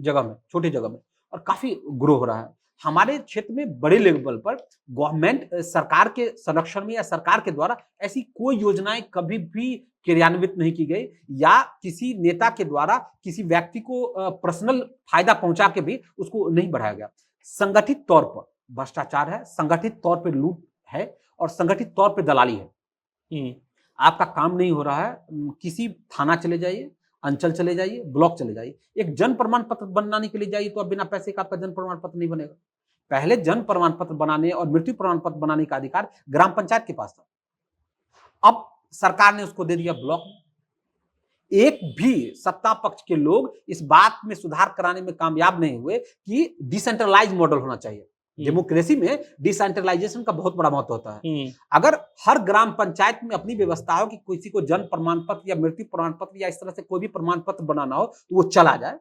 जगह में, और काफी ग्रो हो रहा है। हमारे क्षेत्र में बड़े लेवल पर गवर्नमेंट सरकार के संरक्षण में या सरकार के द्वारा ऐसी कोई योजनाएं कभी भी क्रियान्वित नहीं की गई, या किसी नेता के द्वारा किसी व्यक्ति को पर्सनल फायदा पहुंचा के भी उसको नहीं बढ़ाया गया। संगठित तौर पर भ्रष्टाचार है, संगठित तौर पर लूट है और संगठित तौर पर दलाली है। आपका काम नहीं हो रहा है, किसी थाना चले जाइए, अंचल चले जाइए, ब्लॉक चले जाइए, एक जन प्रमाण पत्र बनाने के लिए जाइए तो अब बिना पैसे का आपका जन प्रमाण पत्र नहीं बनेगा। पहले जन प्रमाण पत्र बनाने और मृत्यु प्रमाण पत्र बनाने का अधिकार ग्राम पंचायत के पास था, अब सरकार ने उसको दे दिया ब्लॉक। एक भी सत्ता पक्ष के लोग इस बात में सुधार कराने में कामयाब नहीं हुए कि डिसेंट्रलाइज मॉडल होना चाहिए। डेमोक्रेसी में डिसेंट्रलाइजेशन का बहुत बड़ा महत्व होता है। अगर हर ग्राम पंचायत में अपनी व्यवस्था हो कि किसी को जन्म प्रमाण पत्र या मृत्यु प्रमाण पत्र या इस तरह से कोई भी प्रमाण पत्र बनाना हो तो वो चला जाए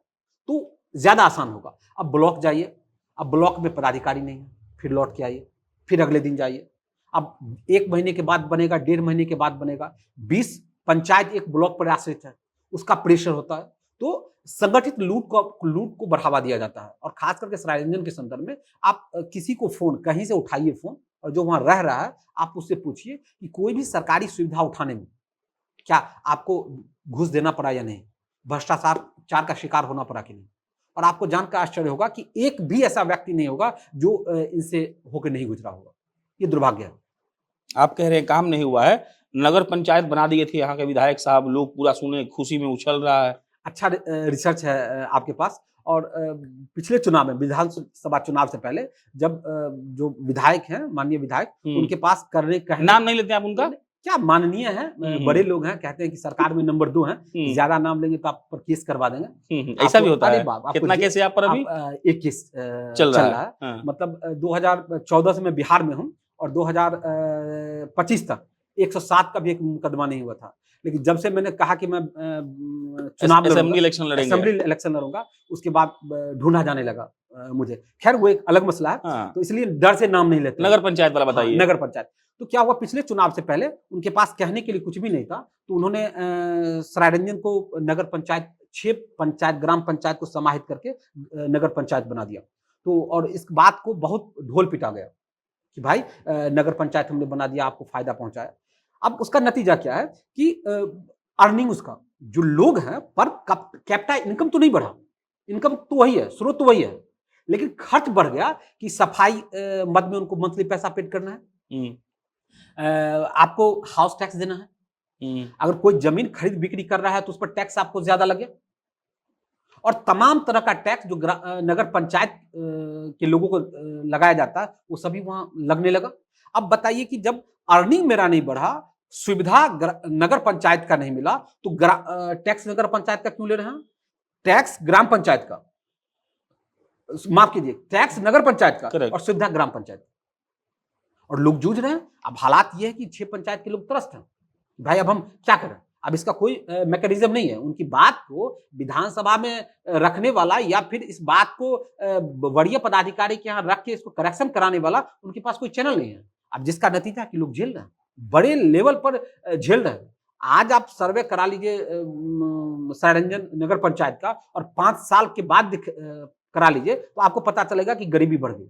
तो ज्यादा आसान होगा। अब ब्लॉक जाइए, अब ब्लॉक में पदाधिकारी नहीं है, फिर लौट के आइए, फिर अगले दिन जाइए, अब 1 महीने के बाद बनेगा, 1.5 महीने के बाद बनेगा। 20 पंचायत एक ब्लॉक पर आश्रित है, उसका प्रेशर होता है, तो संगठित लूट को बढ़ावा दिया जाता है। और खास करके सराय रंजन के संदर्भ में आप किसी को फोन कहीं से उठाइए फोन, और जो वहां रह रहा है आप उससे पूछिए कि कोई भी सरकारी सुविधा उठाने में क्या आपको घूस देना पड़ा या नहीं, भ्रष्टाचार का शिकार होना पड़ा कि नहीं, और आपको जानकर आश्चर्य होगा कि एक भी ऐसा व्यक्ति नहीं होगा जो इनसे होकर नहीं गुजरा होगा। ये दुर्भाग्य है। आप कह रहे हैं काम नहीं हुआ है, नगर पंचायत बना दिए थे यहाँ के विधायक साहब, लोग पूरा सुने, खुशी में उछल रहा है। अच्छा रिसर्च है आपके पास। और पिछले चुनाव में, विधानसभा चुनाव से पहले, जब जो विधायक हैं, माननीय विधायक, उनके पास नाम नहीं लेते आप उनका, क्या माननीय है, बड़े लोग हैं, कहते हैं कि सरकार में नंबर 2 हैं, ज्यादा नाम लेंगे तो आप पर केस करवा देंगे। ऐसा भी होता है? कितना केस है आप पर अभी? एक केस चल रहा है। मतलब 2014 से मैं बिहार में हूँ और 2025 तक 107 का भी एक मुकदमा नहीं हुआ था। लेकिन जब से मैंने कहा कि मैं चुनाव असेंबली इलेक्शन लड़ूंगा, उसके बाद ढूंढा जाने लगा मुझे, खैर वो एक अलग मसला है। हाँ। तो इसलिए डर से नाम नहीं लेते। नगर पंचायत वाला बताइए। हाँ, नगर पंचायत। तो क्या हुआ, पिछले चुनाव से पहले उनके पास कहने के लिए कुछ भी नहीं था, तो उन्होंने सरायरंजन को नगर पंचायत 6 पंचायत ग्राम पंचायत को समाहित करके नगर पंचायत बना दिया। तो और इस बात को बहुत ढोल पिटा गया कि भाई नगर पंचायत हमने बना दिया, आपको फायदा पहुंचाया। अब उसका नतीजा क्या है कि अर्निंग उसका जो लोग हैं पर कैपिटा इनकम तो नहीं बढ़ा, इनकम तो वही है, स्रोत तो वही है, लेकिन खर्च बढ़ गया कि सफाई मद में उनको मंथली पैसा पेड करना है, आपको हाउस टैक्स देना है, अगर कोई जमीन खरीद बिक्री कर रहा है तो उस पर टैक्स आपको ज्यादा लगे, और तमाम तरह का टैक्स जो नगर पंचायत के लोगों को लगाया जाता है वो सभी वहां लगने लगा। अब बताइए कि जब अर्निंग मेरा नहीं बढ़ा, सुविधा नगर पंचायत का नहीं मिला, तो टैक्स नगर पंचायत का क्यों ले रहे हैं? टैक्स ग्राम पंचायत का, माफ कीजिए, टैक्स नगर पंचायत का और सुविधा ग्राम पंचायत, और लोग जूझ रहे हैं। अब हालात ये है कि 6 पंचायत के लोग त्रस्त हैं, भाई अब हम क्या करें? अब इसका कोई मैकेनिज्म नहीं है। उनकी बात को विधानसभा में रखने वाला या फिर इस बात को वरीय पदाधिकारी के यहाँ रख के इसको करेक्शन कराने वाला उनके पास कोई चैनल नहीं है। अब जिसका नतीजा कि लोग झेल रहे हैं, बड़े लेवल पर झेल रहे हैं। आज आप सर्वे करा लीजिए सरायरंजन नगर पंचायत का और 5 साल के बाद करा लीजिए तो आपको पता चलेगा कि गरीबी बढ़ गई,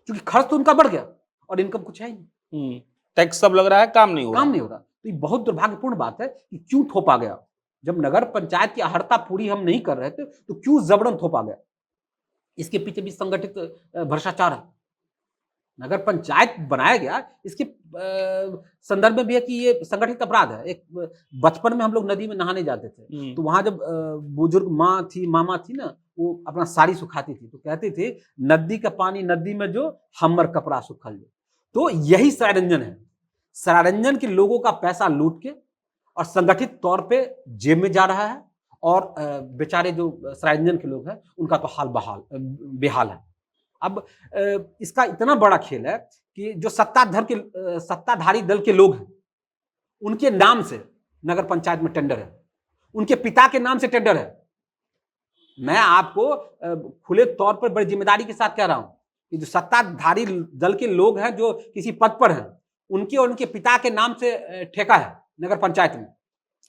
क्योंकि खर्च तो उनका बढ़ गया और इनकम कुछ है ही नहीं। टैक्स सब लग रहा है, काम नहीं हो रहा। तो ये बहुत दुर्भाग्यपूर्ण बात है कि क्यों थोपा गया। जब नगर पंचायत की अहर्ता पूरी हम नहीं कर रहे थे तो क्यों जबरन थोपा गया? इसके पीछे भी संगठित भ्रष्टाचार है। नगर पंचायत बनाया गया, इसके संदर्भ में भी है कि ये संगठित अपराध है। एक बचपन में हम लोग नदी में नहाने जाते थे, तो वहां जब बुजुर्ग माँ थी, मामा थी ना, वो अपना साड़ी सुखाती थी तो कहती थी, नदी का पानी नदी में जो, हमर कपड़ा सुखल जो। तो यही सरायरंजन है। सरायरंजन के लोगों का पैसा लूट के और संगठित तौर पे जेब में जा रहा है, और बेचारे जो सरायरंजन के लोग हैं उनका तो हाल बेहाल है। अब इसका इतना बड़ा खेल है कि जो सत्ताधारी दल के लोग हैं उनके नाम से नगर पंचायत में टेंडर है, उनके पिता के नाम से टेंडर है। मैं आपको खुले तौर पर बड़ी जिम्मेदारी के साथ कह रहा हूं कि जो सत्ताधारी दल के लोग हैं जो किसी पद पर हैं, उनके और उनके पिता के नाम से ठेका है नगर पंचायत में,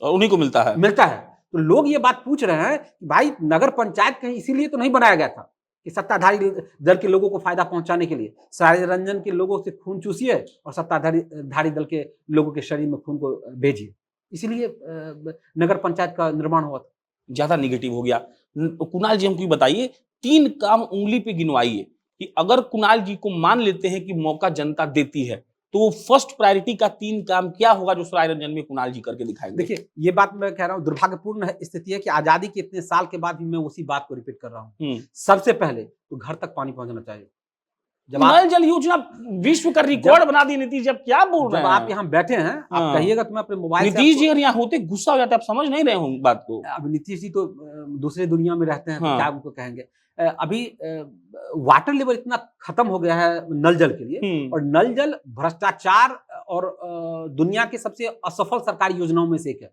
और उन्हीं को मिलता है। तो लोग ये बात पूछ रहे हैं कि भाई नगर पंचायत कहीं इसीलिए तो नहीं बनाया गया था कि सत्ताधारी दल के लोगों को फायदा पहुंचाने के लिए सरायरंजन के लोगों से खून चूसिए और सत्ताधारी दल के लोगों के शरीर में खून को भेजिए, इसीलिए नगर पंचायत का निर्माण हुआ था। ज्यादा निगेटिव हो गया। कुणाल जी, हमको बताइए, 3 काम उंगली पे गिनवाइए कि अगर कुणाल जी को मान लेते हैं कि मौका जनता देती है तो वो फर्स्ट प्रायोरिटी का 3 काम क्या होगा जो सरायरंजन में कुणाल जी करके दिखाएंगे? देखिए, ये बात मैं कह रहा हूँ, दुर्भाग्यपूर्ण स्थिति है कि आजादी के इतने साल के बाद भी मैं उसी बात को रिपीट कर रहा हूँ। सबसे पहले तो घर तक पानी पहुंचना चाहिए। नल जल योजना विश्व का रिकॉर्ड बना दी नीतीश जी, अब क्या बोल रहे हैं? आप यहाँ बैठे हैं, आप कहिएगा तो मैं अपने मोबाइल से, नीतीश जी अगर यहाँ होते गुस्सा हो जाते, आप समझ नहीं रहे होंगे बात को। अब नीतीश जी तो दूसरे दुनिया में रहते हैं, तो क्या उनको कहेंगे। अभी वाटर लेवल इतना खत्म हो गया है नल जल के लिए, और नल जल भ्रष्टाचार और दुनिया की सबसे असफल सरकारी योजनाओं में से एक है।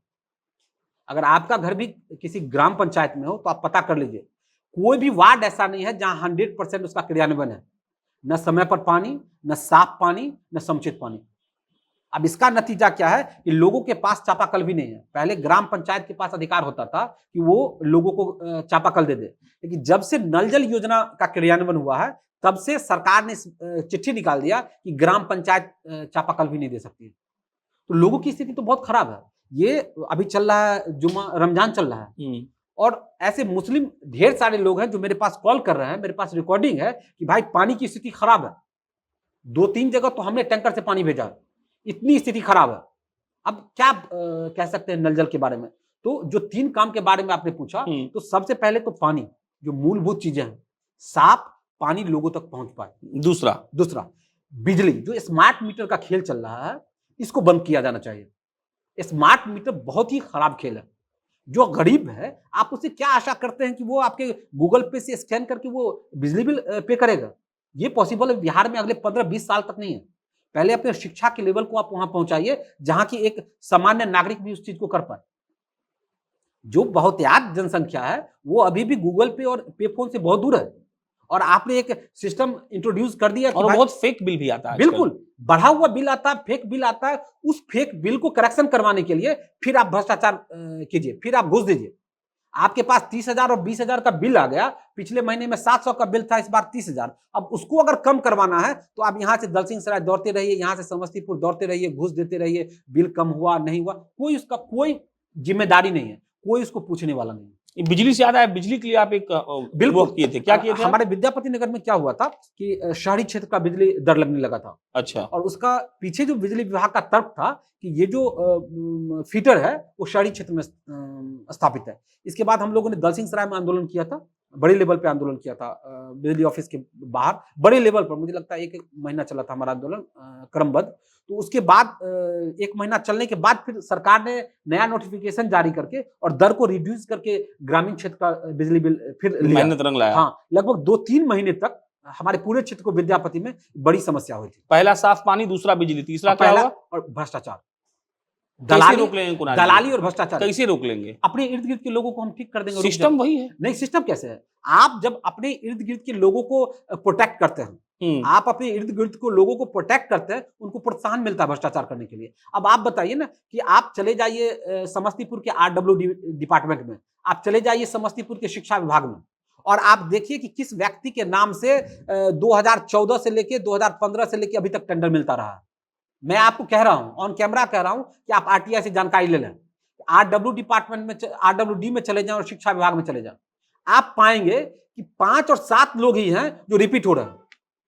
अगर आपका घर भी किसी ग्राम पंचायत में हो तो आप पता कर लीजिए, कोई भी वार्ड ऐसा नहीं है जहां 100% उसका क्रियान्वयन है। न समय पर पानी, न साफ पानी, न समुचित पानी। अब इसका नतीजा क्या है कि लोगों के पास चापाकल भी नहीं है। पहले ग्राम पंचायत के पास अधिकार होता था कि वो लोगों को चापाकल दे दे, लेकिन जब से नल जल योजना का क्रियान्वयन हुआ है तब से सरकार ने चिट्ठी निकाल दिया कि ग्राम पंचायत चापाकल भी नहीं दे सकती। तो लोगों की स्थिति तो बहुत खराब है। ये अभी चल रहा है, रमजान चल रहा है, और ऐसे मुस्लिम ढेर सारे लोग हैं जो मेरे पास कॉल कर रहे हैं, मेरे पास रिकॉर्डिंग है कि भाई पानी की स्थिति खराब है, 2-3 जगह तो हमने टैंकर से पानी भेजा, इतनी स्थिति खराब है। अब क्या कह सकते हैं नल जल के बारे में? तो जो 3 काम के बारे में आपने पूछा, तो सबसे पहले तो पानी, जो मूलभूत चीजें हैं, साफ पानी लोगों तक पहुंच पाए। दूसरा बिजली, जो स्मार्ट मीटर का खेल चल रहा है, इसको बंद किया जाना चाहिए। स्मार्ट मीटर बहुत ही खराब खेल है। जो गरीब है, आप उससे क्या आशा करते हैं कि वो आपके गूगल पे से स्कैन करके वो बिजली बिल पे करेगा? ये पॉसिबल है बिहार में अगले 15-20 साल तक नहीं है। पहले अपने शिक्षा के लेवल को आप वहां पहुंचाइए जहां की एक सामान्य नागरिक भी उस चीज को कर पाए। जो बहुतायत जनसंख्या है वो अभी भी गूगल पे और पे फोन से बहुत दूर है, और आपने एक सिस्टम इंट्रोड्यूस कर दिया कि और भाई- बहुत फेक बिल भी आता है बिल्कुल बढ़ा हुआ बिल आता है, फेक बिल आता है। उस फेक बिल को करेक्शन करवाने के लिए फिर आप भ्रष्टाचार कीजिए, फिर आप घुस दीजिए। आपके पास 30,000 और 20,000 का बिल आ गया, पिछले महीने में 700 का बिल था, इस बार 30,000। अब उसको अगर कम करवाना है तो आप यहां से दलसिंहसराय दौड़ते रहिए, यहां से समस्तीपुर दौड़ते रहिए, घुस देते रहिए, बिल कम हुआ नहीं हुआ, कोई उसका कोई जिम्मेदारी नहीं है, कोई उसको पूछने वाला नहीं है। बिजली से याद आया, बिजली के लिए आप एक बिल्कुल किए थे, क्या किए थे आप? हमारे विद्यापति नगर में क्या हुआ था कि शहरी क्षेत्र का बिजली दर लगने लगा था, अच्छा, और उसका पीछे जो बिजली विभाग का तर्क था कि ये जो फीटर है वो शहरी क्षेत्र में स्थापित है। इसके बाद हम लोगों ने दलसिंहसराय में आंदोलन किया था, बड़े लेवल पे आंदोलन किया था, बिजली ऑफिस के बाहर बड़े लेवल पर, मुझे लगता है 1 महीना चला था हमारा आंदोलन क्रमबद्ध। तो उसके बाद 1 महीना चलने के बाद फिर सरकार ने नया नोटिफिकेशन जारी करके और दर को रिड्यूस करके ग्रामीण क्षेत्र का बिजली बिल फिर लिया। मेहनत रंग लाया। हाँ, लगभग 2-3 महीने तक हमारे पूरे क्षेत्र को विद्यापति में बड़ी समस्या हुई थी। पहला साफ पानी, दूसरा बिजली, तीसरा क्या पहला होगा? और भ्रष्टाचार, कैसे रोक लेंगे कुणाल जी? दलाली और भ्रष्टाचार। कैसे रोक लेंगे? अपने इर्द गिर्द के लोगों को हम ठीक कर देंगे। सिस्टम वही है। नहीं, सिस्टम कैसे है? आप जब अपने इर्द गिर्द के लोगों को प्रोटेक्ट करते हैं, आप अपने इर्द गिर्द को लोगों को प्रोटेक्ट करते हैं, उनको प्रोत्साहन मिलता है भ्रष्टाचार करने के लिए। अब आप बताइए ना कि आप चले जाइए समस्तीपुर के RWD डिपार्टमेंट में, आप चले जाइए समस्तीपुर के शिक्षा विभाग में, और आप देखिए कि किस व्यक्ति के नाम से 2014 से लेके 2015 से लेके अभी तक टेंडर मिलता रहा है। मैं आपको कह रहा हूं, ऑन कैमरा कह रहा हूं कि आप RTI से जानकारी ले लें। RWD में चले जाएं और शिक्षा विभाग में चले जाएं, आप पाएंगे कि 5 और 7 लोग ही हैं जो रिपीट हो रहे हैं।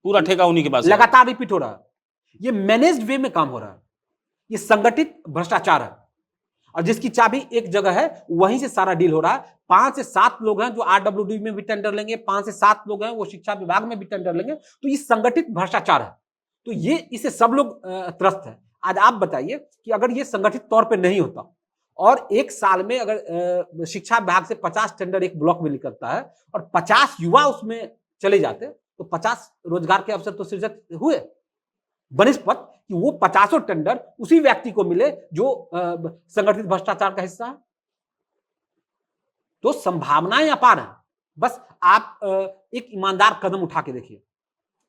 पूरा ठेका उन्हीं के पास है। लगातार रिपीट हो रहा है। ये मैनेज्ड वे में काम हो रहा है, ये संगठित भ्रष्टाचार है, और जिसकी चाबी एक जगह है वहीं से सारा डील हो रहा है। 5 से 7 लोग हैं जो RWD में भी टेंडर लेंगे, 5 से 7 लोग हैं वो शिक्षा विभाग में भी टेंडर लेंगे। तो ये संगठित भ्रष्टाचार है, तो ये इसे सब लोग त्रस्त है। आज आप बताइए कि अगर ये संगठित तौर पे नहीं होता और 1 साल में अगर शिक्षा विभाग से 50 टेंडर एक ब्लॉक में निकलता है और 50 युवा उसमें चले जाते, तो 50 रोजगार के अवसर तो सृजित हुए, बनिस्पत कि वो 50 टेंडर उसी व्यक्ति को मिले जो संगठित भ्रष्टाचार का हिस्सा है। तो संभावनाएं अपार हैं, बस आप एक ईमानदार कदम उठा के देखिए।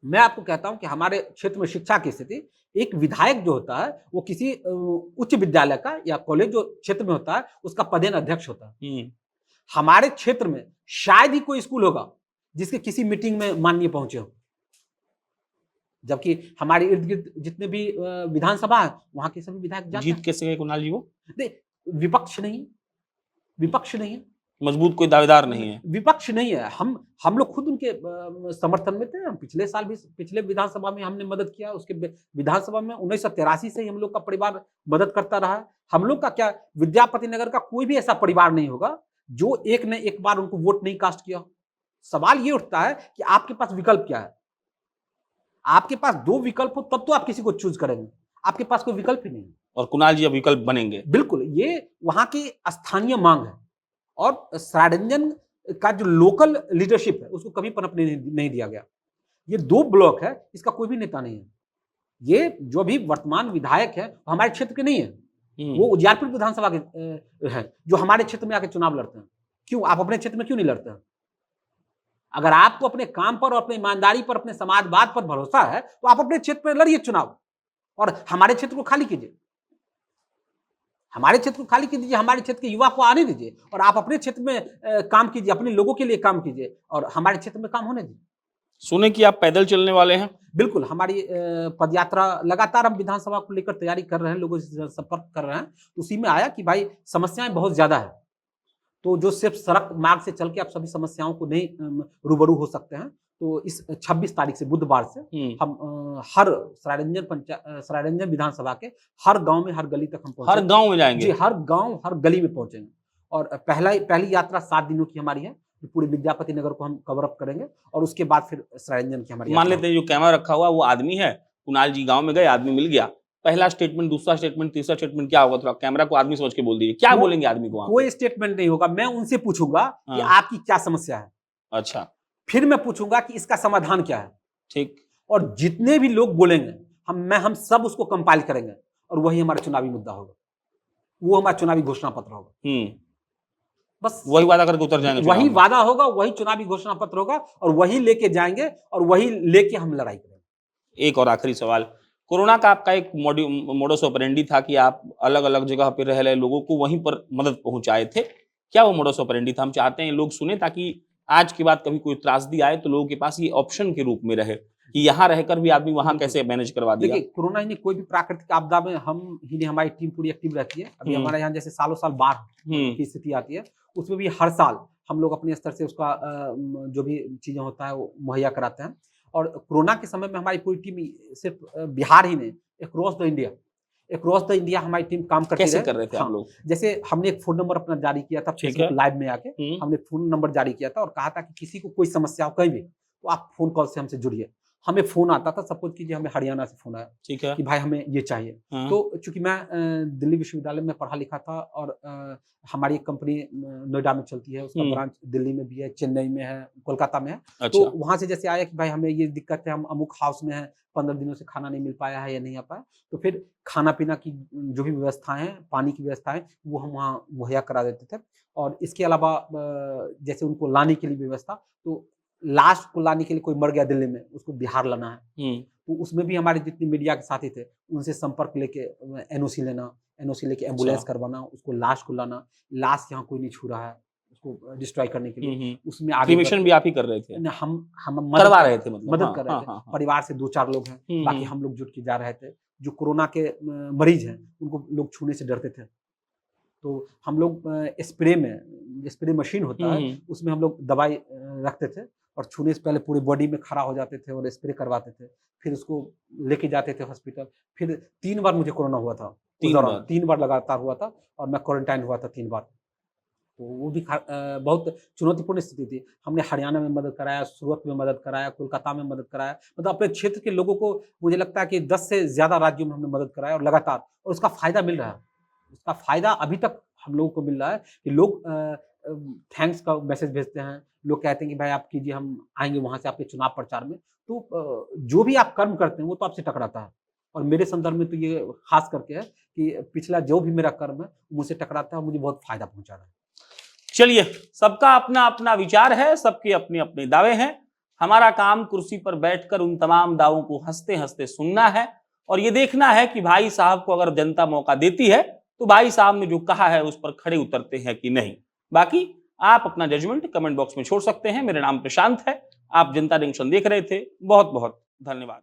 मैं आपको कहता हूं कि हमारे क्षेत्र में शिक्षा की स्थिति, एक विधायक जो होता है वो किसी उच्च विद्यालय का या कॉलेज जो क्षेत्र में होता है उसका पदेन अध्यक्ष होता है। हमारे क्षेत्र में शायद ही कोई स्कूल होगा जिसके किसी मीटिंग में माननीय पहुंचे हो, जबकि हमारे इर्द गिर्द जितने भी विधानसभा है वहां के सभी विधायक जाते हैं। जीत कैसे गए कुणाल जी वो? विपक्ष नहीं, विपक्ष नहीं है, मजबूत कोई दावेदार नहीं है, विपक्ष नहीं है। हम लोग खुद उनके समर्थन में थे। हम पिछले साल भी पिछले विधानसभा में हमने मदद किया, उसके विधानसभा में 1983 से ही हम लोग का परिवार मदद करता रहा है। हम लोग का क्या, विद्यापति नगर का कोई भी ऐसा परिवार नहीं होगा जो एक ने एक बार उनको वोट नहीं कास्ट किया। सवाल ये उठता है कि आपके पास विकल्प क्या है। आपके पास 2 विकल्प हो तब तो आप किसी को चूज करेंगे, आपके पास कोई विकल्प ही नहीं है। और कुणाल जी अब विकल्प बनेंगे। बिल्कुल, ये वहां की स्थानीय मांग है, और सरायरंजन का जो लोकल लीडरशिप है उसको कभी पनपने नहीं दिया गया। ये 2 ब्लॉक है, इसका कोई भी नेता नहीं है। ये जो भी वर्तमान विधायक है हमारे क्षेत्र के नहीं है, वो उजियारपुर विधानसभा के है जो हमारे क्षेत्र में आके चुनाव लड़ते हैं। क्यों आप अपने क्षेत्र में क्यों नहीं लड़ते हैं? अगर आपको अपने काम पर और अपनी ईमानदारी पर, अपने समाजवाद पर भरोसा है तो आप अपने क्षेत्र में लड़िए चुनाव, और हमारे क्षेत्र को खाली कीजिए, हमारे क्षेत्र को खाली कीजिए, हमारे क्षेत्र के युवा को आने दीजिए, और आप अपने क्षेत्र में काम कीजिए, अपने लोगों के लिए काम कीजिए, और हमारे क्षेत्र में काम होने दीजिए। सुने कि आप पैदल चलने वाले हैं? बिल्कुल, हमारी पदयात्रा लगातार हम विधानसभा को लेकर तैयारी कर रहे हैं, लोगों से संपर्क कर रहे हैं। तो उसी में आया कि भाई समस्याएं बहुत ज्यादा है, तो जो सिर्फ सड़क मार्ग से चल के आप सभी समस्याओं को नहीं रूबरू हो सकते हैं, तो इस 26 तारीख से बुधवार से हम हर सरायरंजन विधानसभा के हर गांव में, हर गली तक हम पहुंचेंगे। हर गांव में जाएंगे? जी, हर गांव, हर गली में पहुंचेंगे। और पहली यात्रा 7 दिनों की हमारी है, पूरे विद्यापति नगर को हम कवर अप करेंगे, और उसके बाद फिर सरायरंजन की हमारी। मान लेते हैं जो कैमरा रखा हुआ वो आदमी है, कुणाल जी गांव में गए, आदमी मिल गया, पहला स्टेटमेंट, दूसरा स्टेटमेंट, तीसरा स्टेटमेंट क्या होगा? थोड़ा कैमरा को आदमी समझ के बोल दीजिए, क्या बोलेंगे आदमी को? कोई स्टेटमेंट नहीं होगा, मैं उनसे पूछूंगा कि आपकी क्या समस्या है। अच्छा, फिर मैं पूछूंगा कि इसका समाधान क्या है। ठीक। और जितने भी लोग बोलेंगे हम सब उसको कंपाइल करेंगे, और वही हमारा चुनावी मुद्दा होगा, वो हमारा चुनावी घोषणा पत्र होगा। बस वही वादा करके उतर जाएंगे चुनाव वही में। वादा होगा, वही चुनावी घोषणा पत्र होगा और वही लेके जाएंगे और वही लेके हम लड़ाई करेंगे। एक और आखिरी सवाल, कोरोना का आपका एक मोडस ऑपरेंडी था कि आप अलग अलग जगह पे रह रहे लोगों को वहीं पर मदद पहुंचाए थे, क्या वो मोडस ऑपरेंडी था? हम चाहते हैं लोग सुने, ताकि आज के बाद कभी कोई त्रासदी आए तो लोगों के पास ये ऑप्शन के रूप में रहे कि यहाँ रहकर भी आदमी वहां कैसे मैनेज करवा दिया। देखिए, कोरोना ही नहीं, कोई भी प्राकृतिक आपदा में हम ही नहीं, हमारी टीम पूरी एक्टिव रहती है। अभी हमारे यहाँ जैसे सालों साल बाढ़ की स्थिति आती है, उसमें भी हर साल हम लोग अपने स्तर से उसका जो भी चीजें होता है वो मुहैया कराते हैं। और कोरोना के समय में हमारी पूरी टीम सिर्फ बिहार ही नहीं, अक्रॉस द इंडिया हमारी टीम काम करती कैसे रहे। कर रहे थे आप लोग? जैसे हमने एक फोन नंबर अपना जारी किया था फेसबुक लाइव में आके, हमने फोन नंबर जारी किया था और कहा था कि किसी को कोई समस्या हो कहीं भी तो आप फोन कॉल से हमसे जुड़िए। हमें फोन आता था, सपोज कीजिए हमें हरियाणा से फोन आया, ठीक है, कि भाई हमें ये चाहिए। तो चूंकि मैं दिल्ली विश्वविद्यालय में पढ़ा लिखा था और हमारी एक कंपनी नोएडा में चलती है, उसका ब्रांच दिल्ली में भी है, चेन्नई में है, कोलकाता में है। अच्छा। तो वहां से जैसे आया कि भाई हमें ये दिक्कत है, हम अमुक हाउस में है, 15 दिनों से खाना नहीं मिल पाया है या नहीं आ पाया, तो फिर खाना पीना की जो भी व्यवस्थाएं हैं, पानी की व्यवस्थाएं, वो हम वहाँ मुहैया करा देते थे। और इसके अलावा जैसे उनको लाने के लिए व्यवस्था, तो लाश को लाने के लिए कोई मर गया दिल्ली में, उसको बिहार लाना है, तो उसमें भी हमारे जितने मीडिया के साथी थे उनसे संपर्क लेके एनओसी लेना, एनओसी लेके एम्बुलेंस करवाना, उसको लाश को लाना, लाश यहाँ कोई नहीं छू रहा है उसको डिस्ट्रॉय करने के लिए, उसमें आगे भी आप ही कर रहे थे? हम करवा रहे थे, मतलब मदद कर रहे थे। परिवार से 2-4 लोग हैं, बाकी हम लोग जुट के जा रहे थे। जो कोरोना के मरीज हैं उनको लोग छूने से डरते थे, तो हम लोग स्प्रे मशीन होता है, उसमें हम लोग दवाई रखते थे और छूने से पहले पूरी बॉडी में खड़ा हो जाते थे और स्प्रे करवाते थे, फिर उसको लेके जाते थे हॉस्पिटल। फिर 3 बार मुझे कोरोना हुआ था, 3 बार लगातार हुआ था और मैं क्वारंटाइन हुआ था 3 बार। तो वो भी बहुत चुनौतीपूर्ण स्थिति थी। हमने हरियाणा में मदद कराया, सूरत में मदद कराया, कोलकाता में मदद कराया, मतलब अपने क्षेत्र के लोगों को मुझे लगता है कि 10 से ज़्यादा राज्यों में हमने मदद कराया और लगातार, और उसका फ़ायदा मिल रहा है। उसका फ़ायदा अभी तक हम लोगों को मिल रहा है कि लोग थैंक्स का मैसेज भेजते हैं, लोग कहते हैं कि भाई आप कीजिए, हम आएँगे वहाँ से आपके चुनाव प्रचार में। तो जो भी आप कर्म करते हैं वो तो आपसे टकराता है, और मेरे संदर्भ में तो ये खास करके है कि पिछला जो भी मेरा कर्म है मुझसे टकराता है और मुझे बहुत फ़ायदा पहुँचा रहा है। चलिए, सबका अपना अपना विचार है, सबके अपने अपने दावे हैं। हमारा काम कुर्सी पर बैठकर उन तमाम दावों को हंसते हंसते सुनना है और ये देखना है कि भाई साहब को अगर जनता मौका देती है तो भाई साहब ने जो कहा है उस पर खड़े उतरते हैं कि नहीं। बाकी आप अपना जजमेंट कमेंट बॉक्स में छोड़ सकते हैं। मेरा नाम प्रशांत है, आप जनता जंक्शन देख रहे थे। बहुत बहुत धन्यवाद।